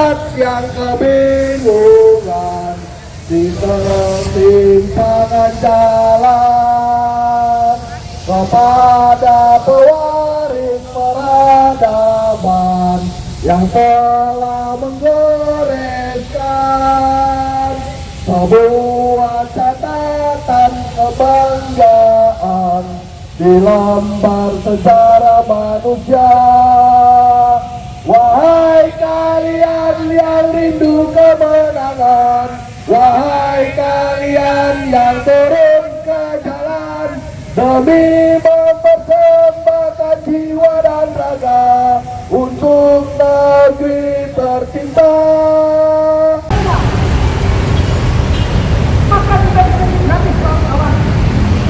umat yang kebingungan di persimpangan jalan, kepada pewaris peradaban yang telah menggoreskan sebuah catatan kebanggaan di lembar sejarah manusia. Wahai kalian yang rindu kemenangan, wahai kalian yang turun ke jalan demi mempersembahkan jiwa dan raga untuk negeri tercinta. Maka juga gratis kawan-kawan.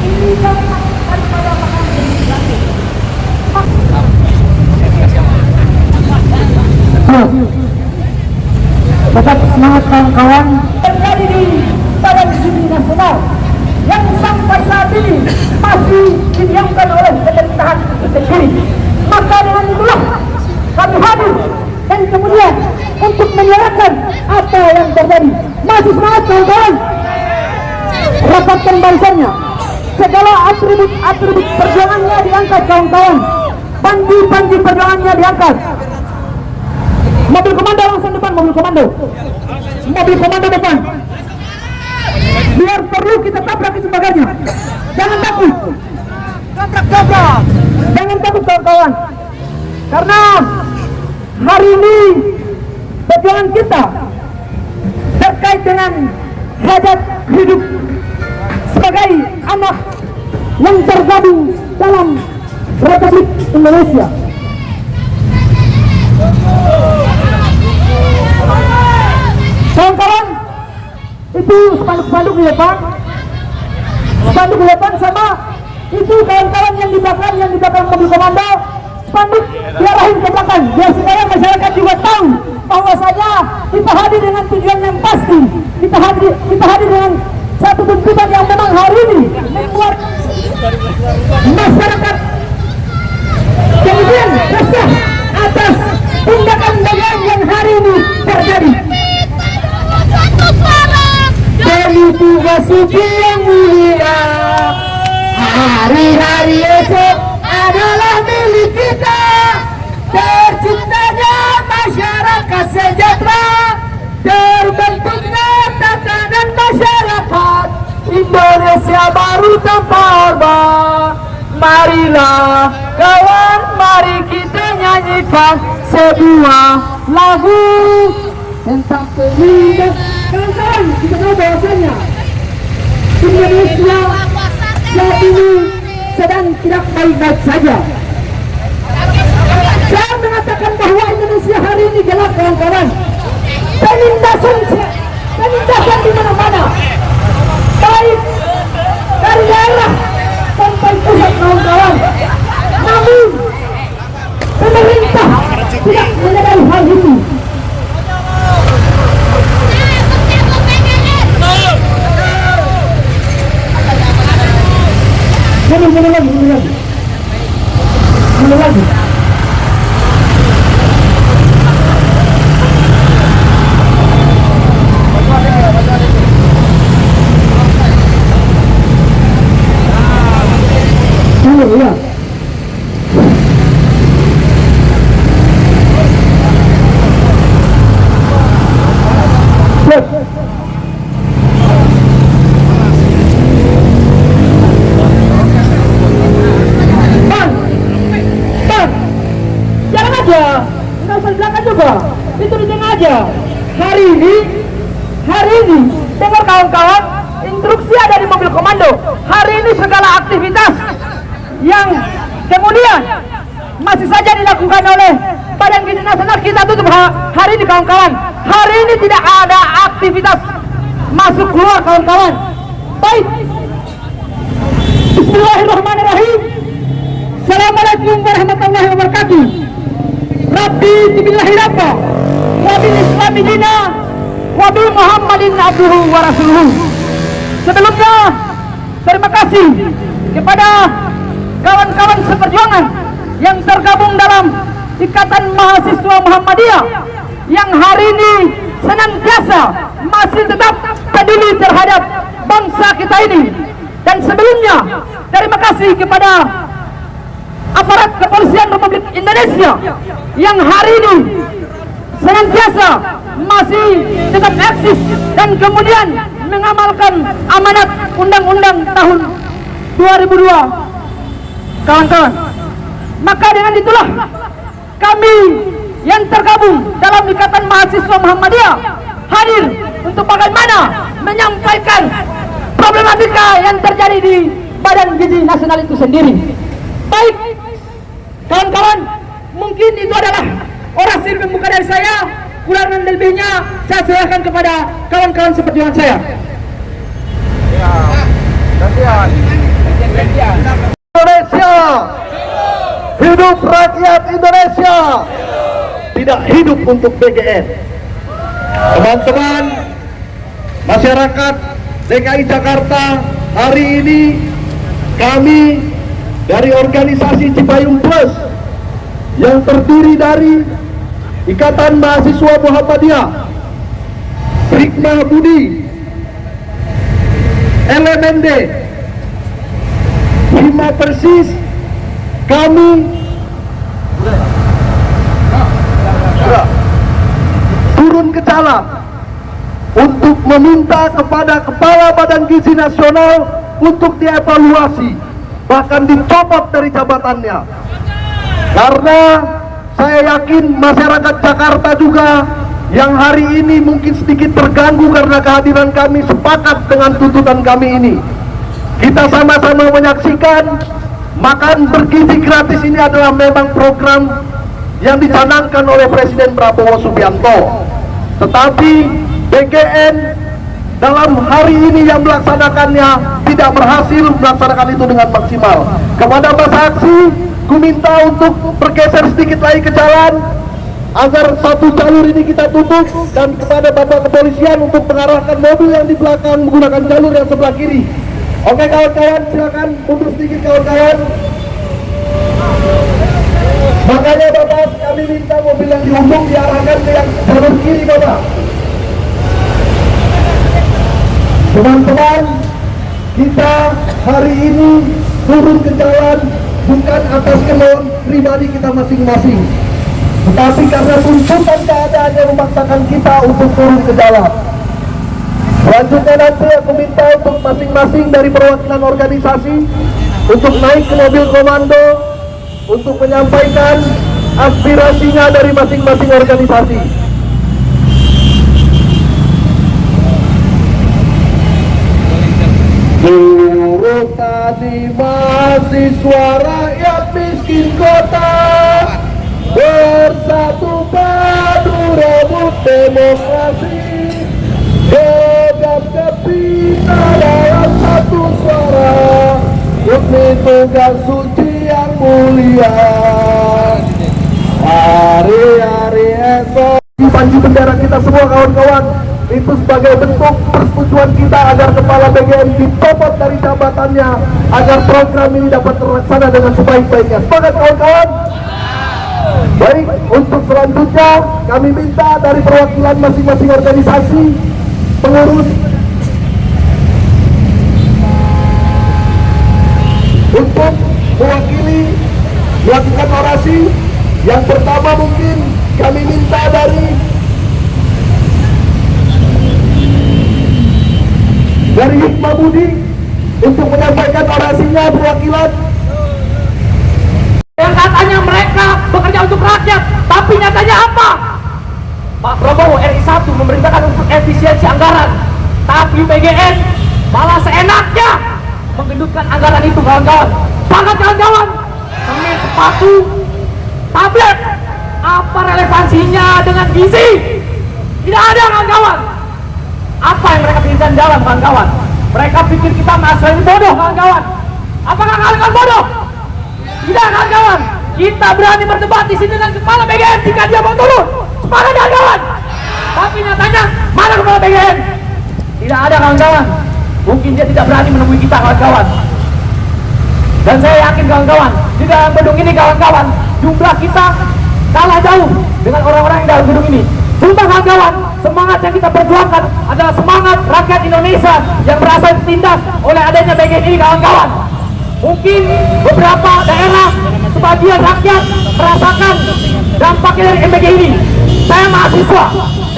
Ini memang daripada makan gratis. Tetap semangat kawan-kawan. Terjadi di Badan Studi Nasional yang sampai saat ini masih didiamkan oleh pemerintahan itu sendiri. Maka dengan itulah kami hadir dan kemudian untuk menyerahkan apa yang terjadi. Masih semangat kawan-kawan. Rapatkan barisannya. Segala atribut perjuangannya diangkat kawan-kawan. Panji perjuangannya diangkat. Mobil komando langsung depan, mobil komando depan. Biar perlu kita tabrak sebagainya. Jangan takut. Dobrak. Jangan takut kawan-kawan. Karena hari ini perjuangan kita terkait dengan hajat hidup sebagai anak yang tergabung dalam Republik Indonesia. Kawan-kawan, itu spanduk di depan sama itu kawan-kawan yang di belakang mobil komando, spanduk diarahin ke belakang biar supaya masyarakat juga tahu bahwasanya kita hadir dengan tujuan yang pasti. Kita hadir dengan satu tuntutan yang memang hari ini membuat masyarakat kemudian resah atas tindakan yang hari ini terjadi. Demi tugas suci yang mulia, hari-hari esok adalah milik kita. Terciptanya masyarakat sejahtera, terbentuknya tatanan masyarakat Indonesia baru tanpa orba. Marilah kawan, mari kita nyanyikan sebuah lagu tentang pendidikan. Kawan-kawan, kita tahu bahwasanya Indonesia saat ini sedang tidak baik-baik saja. Saya mengatakan bahwa Indonesia hari ini gelap kawan-kawan. Penindasan di mana-mana, baik dari daerah sampai pusat kawan-kawan. Namun pemerintah tidak menyadari hal itu. Mundur lagi. Ya. Jalan aja, nggak usah di belakang juga, itu di tengah aja. Hari ini, dengar kawan-kawan, instruksi ada di mobil komando. Hari ini segala aktivitas yang kemudian masih saja dilakukan oleh Badan Studi Nasional kita tutup hari ini kawan-kawan. Hari ini tidak ada aktivitas masuk keluar kawan-kawan. Baik. Bismillahirrahmanirrahim. Assalamualaikum warahmatullahi wabarakatuh. Rabbi billahi rabba wa bil islami dina wa bi Muhammadin abduhu wa rasuluhu. Sebelumnya terima kasih kepada kawan-kawan seperjuangan yang tergabung dalam Ikatan Mahasiswa Muhammadiyah yang hari ini senantiasa masih tetap peduli terhadap bangsa kita ini. Dan sebelumnya, terima kasih kepada aparat kepolisian Republik Indonesia yang hari ini senantiasa masih tetap eksis dan kemudian mengamalkan amanat Undang-Undang tahun 2002, kawan-kawan. Maka dengan itulah kami yang tergabung dalam Ikatan Mahasiswa Muhammadiyah hadir untuk bagaimana menyampaikan problematika yang terjadi di Badan Gizi Nasional itu sendiri. Baik, kawan-kawan, mungkin itu adalah orasi pembuka dari saya. Kurang dan lebihnya saya serahkan kepada kawan-kawan seperjuangan saya. Indonesia, hidup rakyat Indonesia, tidak hidup untuk BGN. Teman-teman masyarakat DKI Jakarta, hari ini kami dari organisasi Cipayung Plus yang terdiri dari Ikatan Mahasiswa Muhammadiyah, Hikmah Budi, LMND, Hima Persis, kami turun ke jalan untuk meminta kepada Kepala Badan Gizi Nasional untuk dievaluasi, bahkan dicopot dari jabatannya. Karena saya yakin masyarakat Jakarta juga yang hari ini mungkin sedikit terganggu karena kehadiran kami sepakat dengan tuntutan kami ini. Kita sama-sama menyaksikan makan bergizi gratis ini adalah memang program yang dicanangkan oleh Presiden Prabowo Subianto. Tetapi BGN dalam hari ini yang melaksanakannya tidak berhasil melaksanakan itu dengan maksimal. Kepada masa aksi, ku minta untuk bergeser sedikit lagi ke jalan agar satu jalur ini kita tutup, dan kepada Bapak Kepolisian untuk mengarahkan mobil yang di belakang menggunakan jalur yang sebelah kiri. Oke kawan-kawan, silakan mundur sedikit kawan-kawan. Makanya Bapak, kami minta mobil yang diuntung diarahkan ke yang jalur kiri Bapak. Teman-teman, kita hari ini turun ke jalan bukan atas kemauan pribadi kita masing-masing, tetapi karena tuntutan keadaan yang memaksakan kita untuk turun ke jalan. Selanjutnya nanti aku minta untuk masing-masing dari perwakilan organisasi untuk naik ke mobil komando untuk menyampaikan aspirasinya dari masing-masing organisasi. Buruh tani mahasiswa rakyat miskin kota, bersatu padu rebut demokrasi, gegap gempita dalam satu suara, demi tugas suci yang mulia. Hari-hari esok panji bendera kita semua kawan-kawan, itu sebagai bentuk persetujuan kita agar Kepala BGN dicopot dari jabatannya, agar program ini dapat terlaksana dengan sebaik-baiknya. Semangat kawan-kawan. Baik, untuk selanjutnya kami minta dari perwakilan masing-masing organisasi pengurus untuk mewakili melakukan orasi. Yang pertama mungkin kami minta dari Hikmah Budi untuk menyampaikan orasinya perwakilan. Yang katanya mereka bekerja untuk rakyat, tapi nyatanya apa? Pak Prabowo RI 1 memerintahkan untuk efisiensi anggaran, tapi BGN malah seenaknya menggendutkan anggaran itu kawan-kawan. Sangat kawan-kawan, semen, sepatu, tablet, apa relevansinya dengan gizi? Tidak ada kawan-kawan. Apa yang mereka pikirkan dalam kawan-kawan? Mereka pikir kita mahasiswa ini bodoh kawan-kawan. Apakah kalian bodoh? Tidak kawan-kawan. Kita berani berdebat di sini dengan Kepala BGN jika dia mau turun. Semangat kawan-kawan. Tapi nyatanya mana Kepala BGN? Tidak ada kawan-kawan. Mungkin dia tidak berani menemui kita kawan-kawan. Dan saya yakin kawan-kawan, di dalam gedung ini kawan-kawan, jumlah kita kalah jauh dengan orang-orang yang dalam gedung ini. Sumpah kawan-kawan, semua semangat yang kita perjuangkan adalah semangat rakyat Indonesia yang merasa ditindas oleh adanya BGN ini, kawan-kawan. Mungkin beberapa daerah, sebagian rakyat merasakan dampaknya dari MBG ini. Saya mahasiswa,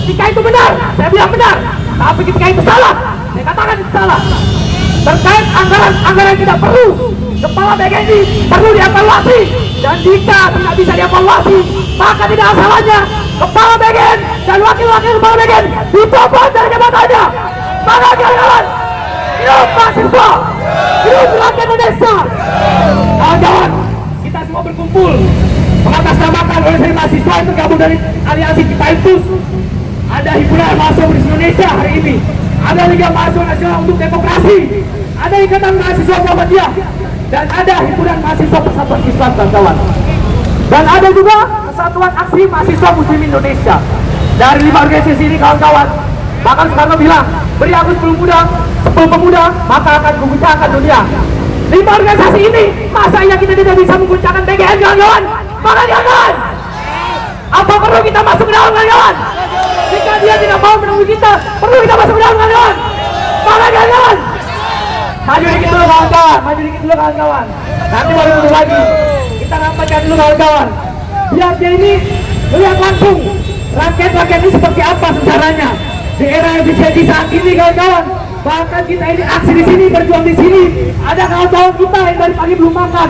ketika itu benar, saya bilang benar. Tapi ketika itu salah, saya katakan itu salah. Terkait anggaran tidak perlu, kepala BGN ini perlu dievaluasi. Dan jika tidak bisa dievaluasi, maka tidak salahnya kepala BGN dan wakil-wakil kepala BGN dicopot dari jabatannya. Maka kawan-kawan, hidup mahasiswa, hidup rakyat Indonesia. Kawan-kawan, kita semua berkumpul mengatasnamakan organisasi mahasiswa yang tergabung dari Aliansi Kita Impus. Ada himpunan mahasiswa Universitas Indonesia hari ini, ada Liga Mahasiswa Nasional untuk Demokrasi, ada Ikatan Mahasiswa Muhammadiyah, dan ada himpunan mahasiswa Persatuan Islam, kawan-kawan. Dan ada juga Kesatuan Aksi Mahasiswa Muslim Indonesia. Dari 5 organisasi ini, kawan-kawan, bahkan Soekarno bilang, beri aku 10 pemuda, maka akan kuguncangkan dunia. 5 organisasi ini, masa iya kita tidak bisa mengguncangkan BGN, kawan-kawan? Maka kawan-kawan, apa perlu kita masuk ke dalam, kawan-kawan? Jika dia tidak mau menunggu kita, perlu kita masuk ke dalam, kawan-kawan? Maka kawan-kawan, maju dikit dulu, kawan-kawan, maju dikit dulu, kawan-kawan. Nanti baru mundur lagi. Kita rampaikan dulu, kawan-kawan. Biar dia ini melihat langsung rakyat-rakyat ini seperti apa sejarahnya di era efisiensi saat ini, kawan-kawan. Bahkan kita ini aksi di sini, berjuang di sini. Ada kawan-kawan kita yang dari pagi belum makan,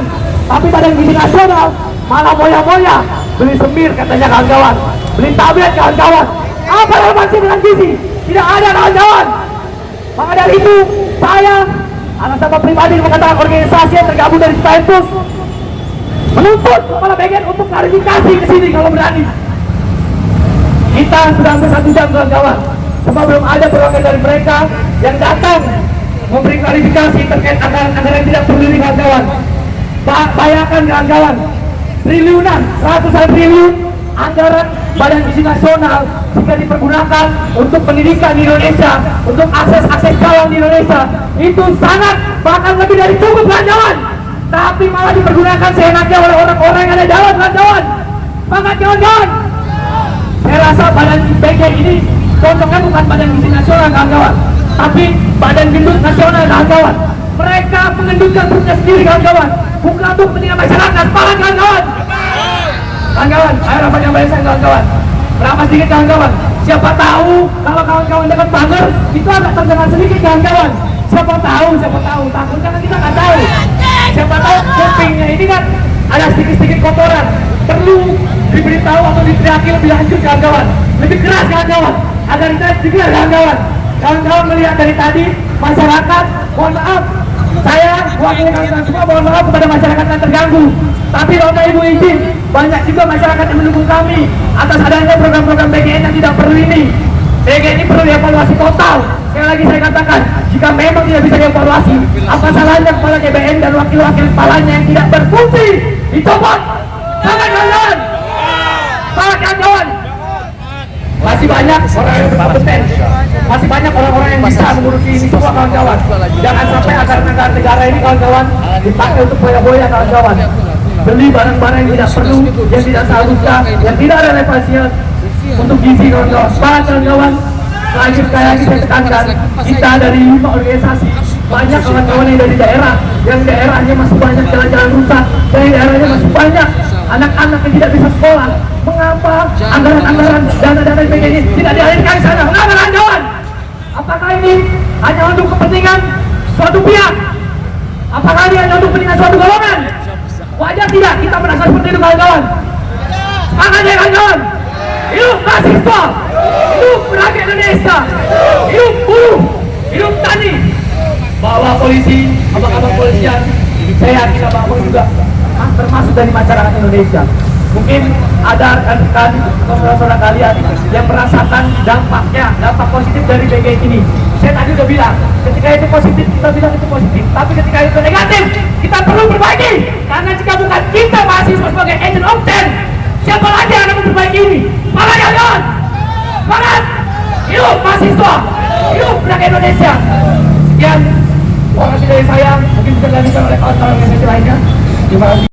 tapi Badan Gizi Nasional malah moya-moya beli semir, katanya, kawan-kawan, beli tablet, kawan-kawan. Apa relevansi dengan gizi? Tidak ada, kawan-kawan. Maka dari itu saya atas nama pribadi mengatakan organisasi yang tergabung dari Kita Impus menuntut kepala BGN untuk klarifikasi ke sini kalau berani. Kita sudah hampir 1 jam, kawan-kawan, sebab belum ada perwakilan dari mereka yang datang memberi klarifikasi terkait anggaran yang tidak perlu ini, kawan-kawan. Bayangkan, kawan-kawan, triliunan, ratusan triliun anggaran Badan Gizi Nasional jika dipergunakan untuk pendidikan di Indonesia, untuk akses jalan di Indonesia, itu sangat bahkan lebih dari cukup, kawan-kawan. Tapi malah dipergunakan seenaknya oleh orang-orang yang ada jalan, kawan-kawan. Maka kawan-kawan, saya rasa Badan BGN ini contohnya bukan Badan Gizi Nasional, kawan-kawan, tapi Badan Gendut Nasional, kawan-kawan. Mereka mengendutkan perutnya sendiri, kawan-kawan, bukan untuk kepentingan masyarakat. Para kawan-kawan, kawan-kawan, ayo rapatnya bahasa, kawan-kawan. Berapa sedikit, kawan-kawan. Siapa tahu kalau kawan-kawan dapat pagar itu agak terdengar sedikit, kawan-kawan. Siapa tahu, takutnya kan kita nggak tahu. Siapa tahu kupingnya ini kan ada sedikit-sedikit kotoran, perlu diberitahu atau diteriaki lebih lanjut, kawan-kawan, lebih keras, kawan-kawan, agar kita dengar, kawan-kawan. Kawan-kawan melihat dari tadi masyarakat, mohon maaf, saya wakil kawan-kawan semua mohon maaf kepada masyarakat yang terganggu. Tapi Bapak Ibu izin, banyak juga masyarakat yang mendukung kami atas adanya program-program BGN yang tidak perlu ini. BGN ini perlu dievaluasi total. Sekali lagi saya katakan, jika memang tidak bisa dievaluasi, apa salahnya kepala GBN dan wakil-wakil kepalanya yang tidak berfungsi dicopot? Sangat, kawan-kawan, sangat, kawan-kawan. Masih banyak orang yang berkompeten, masih banyak orang-orang yang bisa mengurusi ini semua, kawan-kawan. Jangan sampai anggaran-anggaran negara ini, kawan-kawan, dipakai untuk boya-boya, kawan-kawan. Beli barang-barang yang tidak perlu, yang tidak seharusnya, yang tidak ada relevansinya untuk gizi, kawan-kawan. Kawan-kawan, lanjut sekali lagi saya tekankan, kita dari 5 organisasi, banyak kawan-kawan yang dari daerah, yang daerahnya masih banyak jalan-jalan rusak, dari daerahnya masih banyak anak-anak yang tidak bisa sekolah. Mengapa anggaran-anggaran dana-dana BGN ini tidak dialirkan ke sana? Mengapa, kawan-kawan? Apakah ini hanya untuk kepentingan suatu pihak? Apakah ini hanya untuk kepentingan suatu golongan? Wajar tidak kita merasa seperti itu, kawan-kawan? Makanya, kawan-kawan, hidup mahasiswa, hidup rakyat Indonesia, hidup buruh, hidup tani. Bahwa polisi, abang-abang polisian, saya yakin abang-abang juga termasuk dari masyarakat Indonesia. Mungkin ada rekan-rekan saudara kalian yang merasakan dampaknya, dampak positif dari BGN ini. Saya tadi udah bilang, ketika itu positif, kita bilang itu positif. Tapi ketika itu negatif, kita perlu perbaiki. Karena jika bukan kita mahasiswa sebagai agent of change, siapa lagi yang akan memperbaiki ini? Semangat, kawan! Semangat! Hidup mahasiswa! Hidup rakyat Indonesia! Sekian, terima kasih dari saya. Mungkin bisa dilanjutkan oleh kawan-kawan organisasi lainnya. Terima kasih.